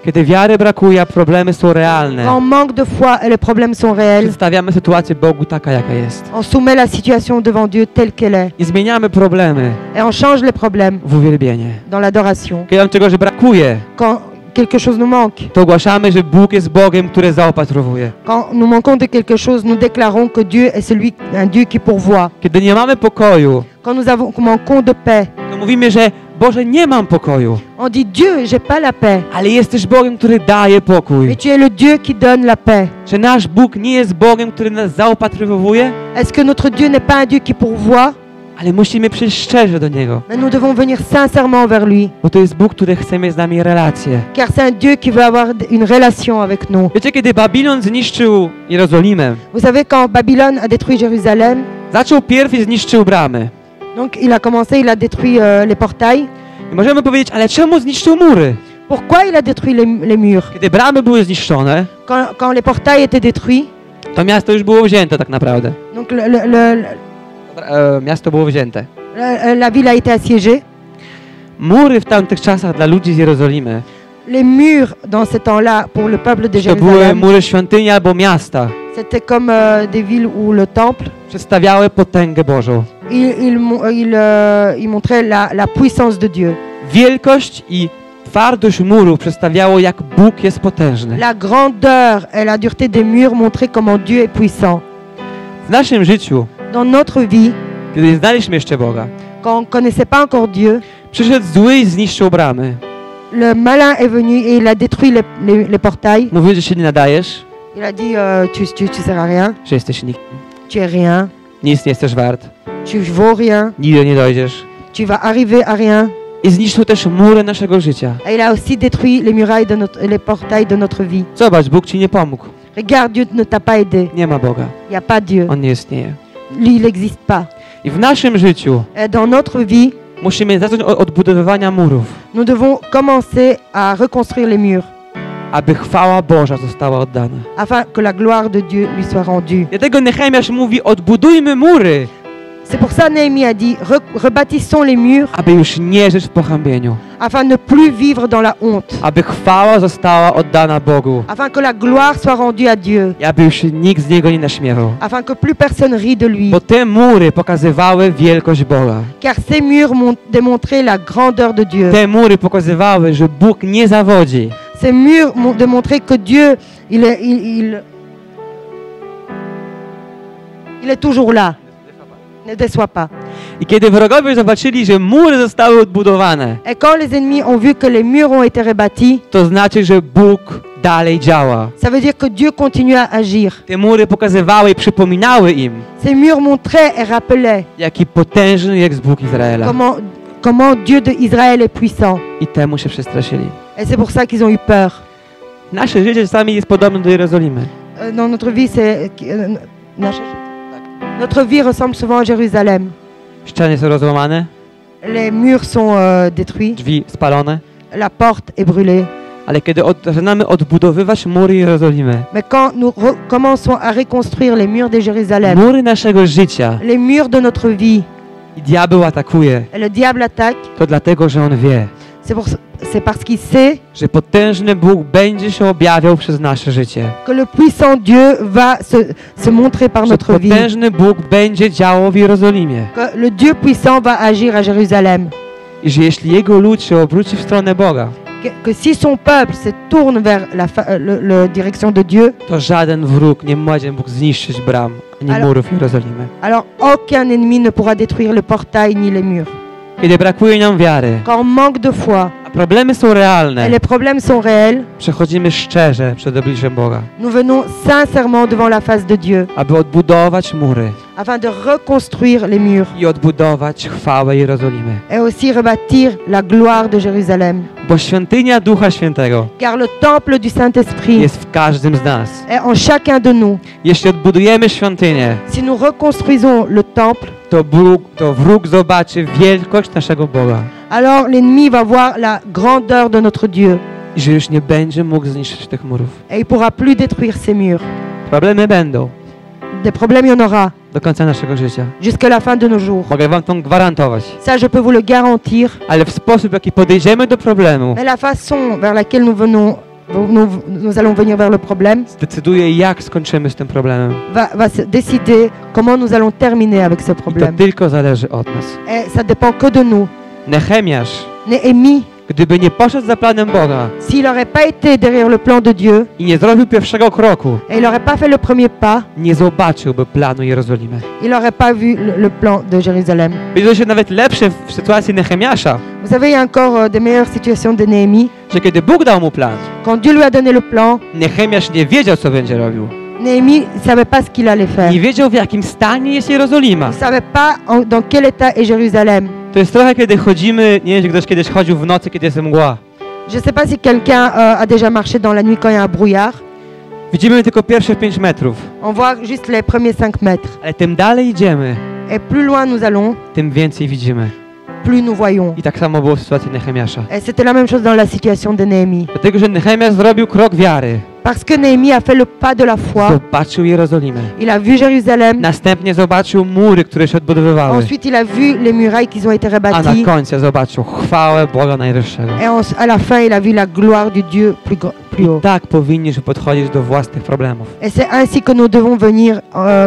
Kiedy wiary brakuje, a problemy są Quand realne, on manque de foi et les problèmes sont réels, przedstawiamy sytuację Bogu taka, jaka jest. on soumet la situation devant Dieu telle qu'elle est. I zmieniamy problemy Et on change les problèmes w uwielbienie. dans l'adoration. Kiedy nam czegoś brakuje, Quand quelque chose nous manque, to ogłaszamy, że Bóg jest Bogiem, który zaopatrowuje. quand nous manquons de quelque chose, nous déclarons que Dieu est un Dieu qui pourvoit. Kiedy nie mamy pokoju, Quand nous manquons de paix, to mówimy, że Boże, nie mam pokoju, on dit Dieu, j'ai pas la paix. ale jesteś Bogiem, który daje pokój. Mais tu es le Dieu qui donne la paix. Czy nasz Bóg nie jest Bogiem, który nas zaopatrowuje? Est-ce que notre Dieu n'est pas un Dieu qui pourvoit? Ale musimy przyjść szczerze do Niego, Mais nous devons venir sincèrement vers lui, bo to jest Bóg, który chce mieć z nami relację. car c'est un Dieu qui veut avoir une relation avec nous. Wiecie, kiedy Babilon zniszczył Jerozolimę, Vous savez, quand Babylone a détruit Jérusalem, zaczął pierw i zniszczył bramy. donc il a commencé, il a détruit les portails. I możemy powiedzieć, ale czemu zniszczył mury? Pourquoi il a détruit les murs? Kiedy bramy były zniszczone, Quand les portails étaient détruits, to miasto już było wzięte tak naprawdę. donc Miasto było wzięte. la ville a été assiégée. Mury w tamtych czasach dla ludzi z Jerozolimy Les murs dans ce temps-là pour le peuple de to były Jérusalem, mury świątyni albo miasta. c'était comme des villes où le temple, Przedstawiały potęgę Bożą. il montrait la puissance de Dieu. Wielkość i twardość murów przedstawiało, jak Bóg jest potężny. La grandeur et la dureté des murs montraient comment Dieu est puissant. W naszym życiu, Dans notre vie, kiedy nie znaliśmy jeszcze Boga, quand on ne connaissait pas encore Dieu, przyszedł zły i zniszczył bramy. le malin est venu et il a détruit les portails. Mówił, że się nie nadajesz, Il a dit tu sers à rien, że jesteś nikim. tu es rien, Nic nie jesteś wart. tu vaux rien, Nigdy nie dojdziesz. tu vas arriver à rien. I zniszczył też mury naszego życia. Et il a aussi détruit les murailles les portails de notre vie. Zobacz, Bóg ci nie pomógł. Regarde, Dieu ne t'a pas aidé. Nie ma Boga. Il n'y a pas Dieu. On nie istnieje. Lui, il n'existe pas. I w naszym życiu Et dans notre vie, musimy zacząć od odbudowywania murów, nous devons commencer à reconstruire les murs, aby chwała Boża została oddana. afin que la gloire de Dieu lui soit rendue. Dlatego Nehemiasz mówi, odbudujmy mury, C'est pour ça Néhémie a dit, rebâtissons les murs, aby już nie żyć w pohańbieniu, afin de ne plus vivre dans la honte, aby chwała została oddana Bogu afin que la gloire soit rendue à Dieu, i aby już nikt z Niego nie naśmiewał. afin que plus personne rie de lui. Bo te mury pokazywały wielkość Boga. Car ces murs démontraient la grandeur de Dieu. Te mury pokazywały, że Bóg nie zawodzi. Ces murs démontraient que Dieu, il est toujours là. Ne déçoit pas. I kiedy wrogowie zobaczyli, że mury zostały odbudowane, Et quand les ennemis ont vu que les murs ont été rebâtis, to znaczy, że Bóg dalej działa. ça veut dire que Dieu continue à agir. Te mury pokazywały i przypominały im, Ces murs montraient et rappelaient jaki potężny jest Bóg Izraela. comment Dieu d'Israël est puissant. I temu się przestraszyli. Et c'est pour ça qu'ils ont eu peur. Nasze życie czasami jest podobne do Jerozolimy. Dans notre vie, notre vie ressemble souvent à Jérusalem. Ściany są rozłamane, Les murs sont détruits, drzwi spalone, la porte est brûlée. ale kiedy zaczynamy odbudowywać mury Jerozolimy, Mais quand nous commençons à reconstruire les murs de Jérusalem, mury naszego życia, les murs de notre vie, i diabeł atakuje, et le diable attaque, to dlatego, że on wie, c'est parce qu'il sait że potężny Bóg będzie się objawiał przez nasze życie. que le puissant Dieu va se montrer par Że notre vie. potężny Bóg będzie działał w Jerozolimie. Que le Dieu puissant va agir à Jérusalem. I że jeśli jego lud się obróci w stronę Boga, Que si son peuple se tourne vers la direction de Dieu, to żaden wróg nie może mógł zniszczyć bram ani Ale- murów Jerozolimy. alors aucun ennemi ne pourra détruire le portail ni les murs. Kiedy brakuje nam wiary, Quand on manque de foi a problemy są et realne, les problèmes sont réels, przechodzimy szczerze przed obliczem Boga, nous venons sincèrement devant la face de Dieu aby odbudować mury afin de reconstruire les murs i odbudować chwałę Jerozolimy. et aussi rebâtir la gloire de Jérusalem. Bo świątynia Ducha Świętego Car le temple du Saint-Esprit jest w każdym z nas. est en chacun de nous. Jeśli odbudujemy świątynię, Si nous reconstruisons le temple, to wróg zobaczy wielkość naszego Boga alors l'ennemi va voir la grandeur de notre Dieu i że już nie będzie mógł zniszczyć tych murów. et il pourra plus détruire ces murs. Problemy będą Des problèmes, il y en aura do końca naszego życia. jusqu'à la fin de nos jours. Mogę wam to gwarantować. Ça, je peux vous le garantir. Ale w sposób, w jaki podejdziemy do problemu, Mais la façon vers laquelle nous allons venir vers le problème zdecyduje, jak skończymy z tym problemem. va se décider comment nous allons terminer avec ce I to problème. tylko zależy od nas. Et ça dépend que de nous. Nehemiasz Néhémie Gdyby nie poszedł za planem Boga s'il n'aurait pas été derrière le plan de Dieu i nie zrobił pierwszego kroku, et il n'aurait pas fait le premier pas, nie zobaczyłby planu Jerozolimy. il n'aurait pas vu le plan de Jérusalem. Będzie się nawet lepsze w sytuacji Nehemiasza, Vous savez, il y a encore des meilleures situations de Néhémie. że kiedy Bóg dał mu plan, Quand Dieu lui a donné le plan, Nehemiasz nie wiedział, co będzie robił. Néhémie ne savait pas ce qu'il allait faire. Nie wiedział, w jakim stanie jest Jerozolima. Il ne savait pas dans quel état est Jérusalem. To jest trochę, kiedy chodzimy, nie wiem, czy ktoś kiedyś chodził w nocy, kiedy jest mgła. Je ne sais pas si quelqu'un a déjà marché dans la nuit quand il y a un brouillard. Widzimy tylko pierwsze 5 metrów, On voit juste les premiers 5 mètres. ale tym dalej idziemy, Et plus loin nous allons, tym więcej widzimy. plus nous voyons. I tak samo było w sytuacji Nehemiasza. Et c'était la même chose dans la situation de Néhémie. Dlatego, że Nehemiasz zrobił krok wiary. Parce que Néhémie a fait le pas de la foi. Zobaczył Jerozolimę. Il a vu Jérusalem. Następnie zobaczył mury, które się odbudowywały. Ensuite, il a vu les murailles qui ont été A na rebâties. końcu zobaczył chwałę Boga Najwyższego. Et à la fin, il a vu la gloire du Dieu plus haut. Tak powinniśmy podchodzić do własnych problemów. Et c'est ainsi que nous devons venir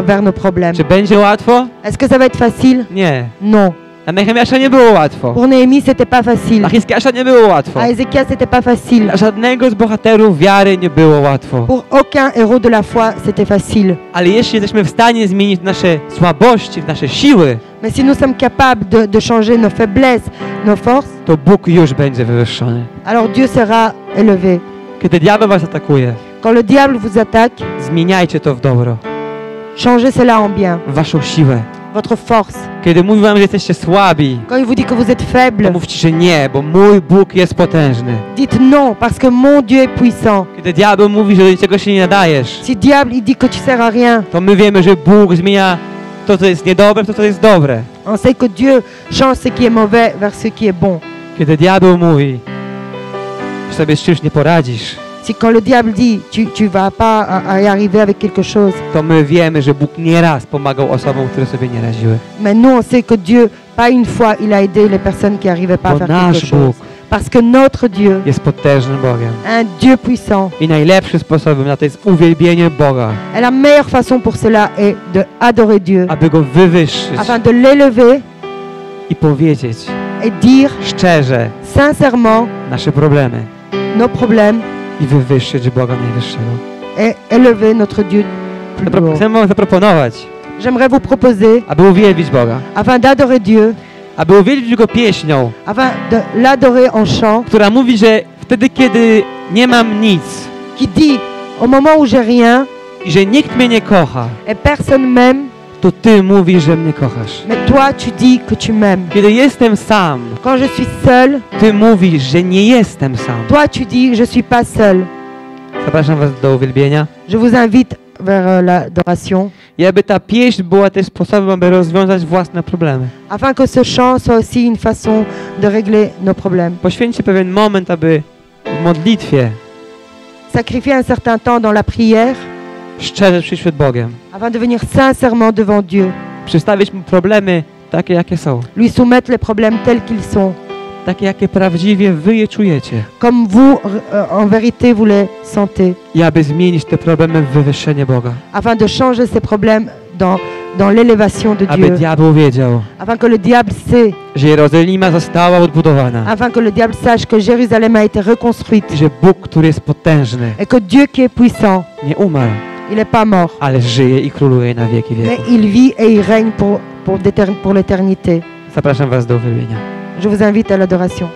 vers nos problèmes. Czy będzie łatwo? Est-ce que ça va être facile? Nie. Non. Dla Nehemiasza nie było łatwo. Pour Néhémie, c'était pas facile. Dla Hizkiasza nie było łatwo. À Ézéchias, c'était pas facile. Dla żadnego z bohaterów wiary nie było łatwo. Pour aucun héros de la foi, c'était facile. Ale jeśli jesteśmy w stanie zmienić nasze słabości, nasze siły, Mais si nous sommes capables de changer nos faiblesses, nos forces, to Bóg już będzie wywyższony. alors Dieu sera élevé. Kiedy diabeł was atakuje, Quand le diable vous attaque, zmieniajcie to w dobro. changez cela en bien, Waszą siłę. votre force. Kiedy mówi wam, że jesteście słabi, Quand il vous dit que vous êtes to faible, mówcie, że nie, bo mój Bóg jest potężny. dites non, parce que mon Dieu est puissant. Kiedy diabeł mówi, że do niczego się nie nadajesz, Si diable il dit que tu sers à rien, to my wiemy, że Bóg zmienia to, co jest niedobre, w to, co jest dobre. on sait que Dieu change ce qui est mauvais vers ce qui est bon. Kiedy diabeł mówi, że sobie z czymś nie poradzisz, Si quand le diable dit tu vas pas à y arriver avec quelque chose, to my wiemy, że Bóg nieraz pomagał osobom, które sobie nie radziły. mais nous on sait que Dieu, pas une fois, il a aidé les personnes qui n'arrivaient pas à Bo faire quelque nasz chose. Bóg Parce que notre Dieu, jest potężnym Bogiem. un Dieu puissant, I najlepszym sposobem na to jest uwielbienie Boga, et la meilleure façon pour cela est de adorer Dieu, aby Go wywyższyć afin de l'élever i powiedzieć et dire szczerze sincèrement nasze problemy nos problèmes i wywyższyć Boga Najwyższego. et élever notre Dieu plus haut. Chcę wam zaproponować, J'aimerais vous proposer, aby uwielbić Boga, afin d'adorer Dieu, aby uwielbić Go pieśnią, afin de l'adorer en chant, która mówi, że wtedy, kiedy nie mam nic qui dit au moment où j'ai rien i że nikt mnie nie kocha, et personne m'aime, to Ty mówisz, że mnie kochasz. mais toi tu dis que tu m'aimes. Kiedy jestem sam, Quand je suis seul, Ty mówisz, że nie jestem sam. toi tu dis je suis pas seul. Zapraszam was do uwielbienia. Je vous invite vers l'adoration, I aby ta pieśń była też sposobem, aby rozwiązać własne problemy. afin que ce chant soit aussi une façon de régler nos problèmes. Poświęćcie pewien moment, aby w modlitwie Sacrifier un certain temps dans la prière, szczerze przyjść przed Bogiem. afin de venir sincèrement devant Dieu, Przedstawić Mu problemy takie, jakie są. lui soumettre les problèmes tels qu'ils sont, Takie, jakie prawdziwie wy je czujecie. comme vous, en vérité, vous les sentez, I aby zmienić te problemy w wywyższenie Boga. afin de changer ces problèmes dans l'élévation de Aby Dieu, diabeł wiedział, afin que le diable sait, że Jerozolima została odbudowana. afin que le diable sache que Jérusalem a été reconstruite I że Bóg, który jest potężny, et que Dieu qui est puissant, nie umarł, il n'est pas mort, ale żyje i króluje na wieki mais wieków. il vit et il règne pour l'éternité. Zapraszam was do uwielbienia. Je vous invite à l'adoration.